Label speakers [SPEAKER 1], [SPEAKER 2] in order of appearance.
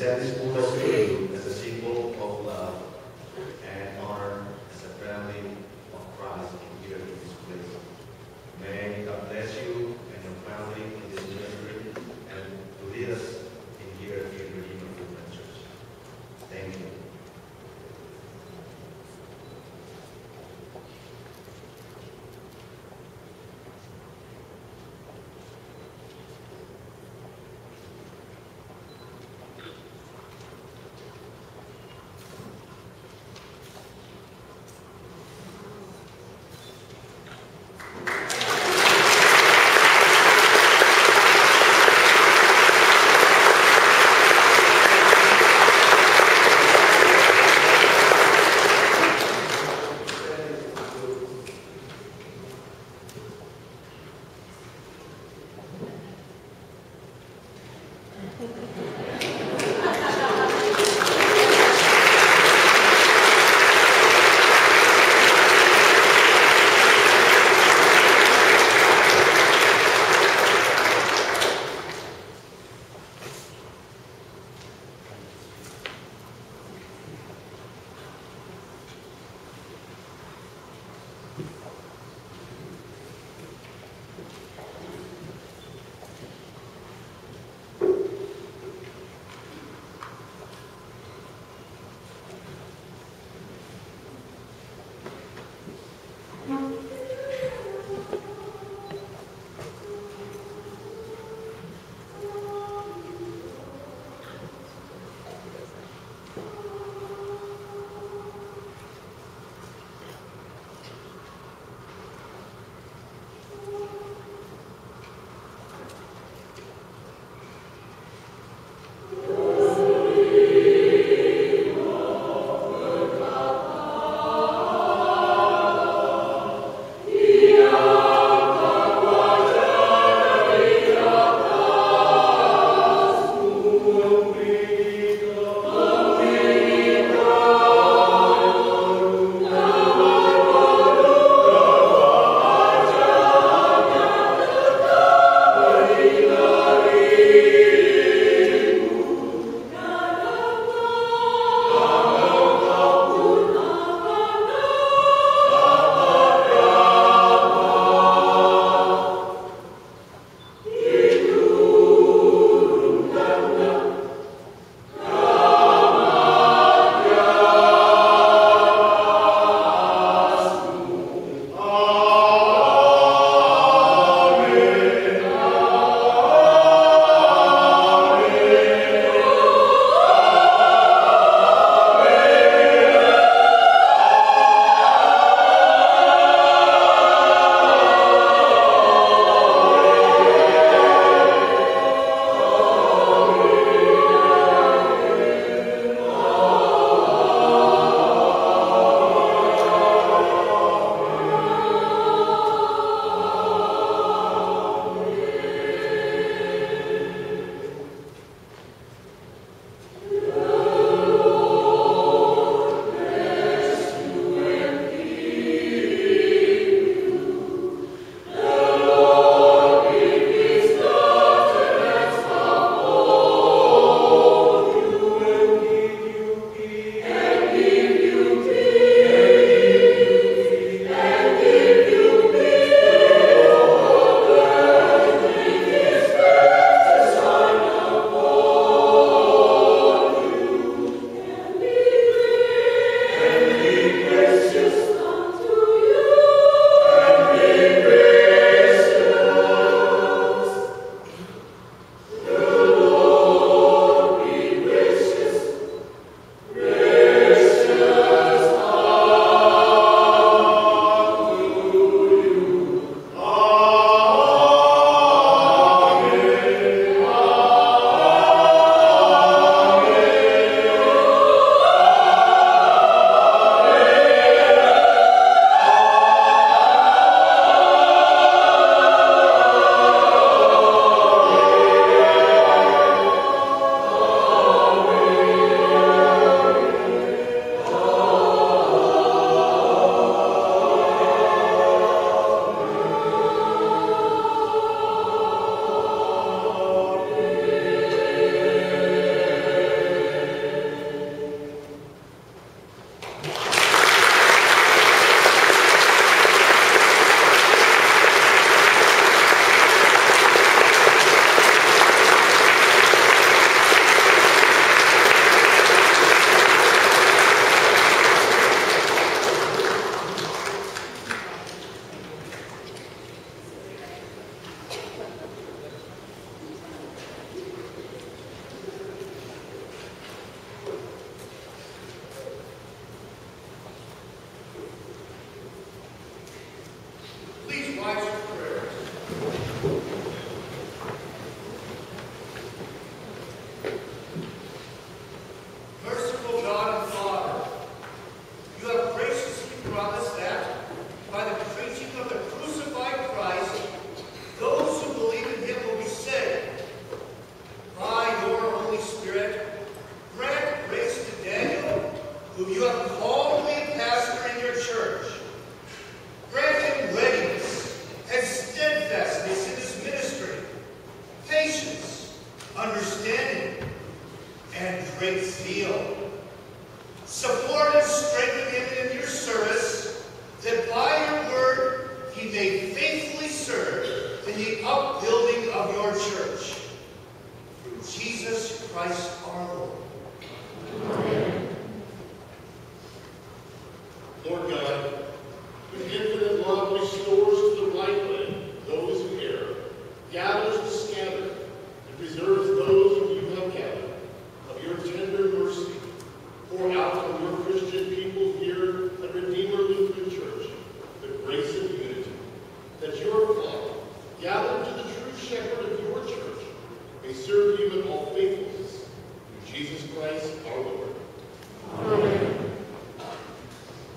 [SPEAKER 1] present this photo to you as a symbol of love and honor as a family of Christ here in this place. May God bless you and your family in this ministry and to lead us in here in Redeemer Lutheran Church. Thank you.
[SPEAKER 2] understanding, and great zeal. Support and strengthen him in your service, that by your word he may faithfully serve in the upbuilding of your church. Through Jesus Christ our Lord.
[SPEAKER 3] Amen.
[SPEAKER 4] Lord God, with infinite love restores to the right way those who err, gathers the scattered, and preserves those whom you have gathered. Of your tender mercy, pour out on your Christian people here at Redeemer Lutheran Church the grace of unity, that your flock, gathered to the true shepherd of your church, may serve you in all faithfulness. Through Jesus Christ our Lord.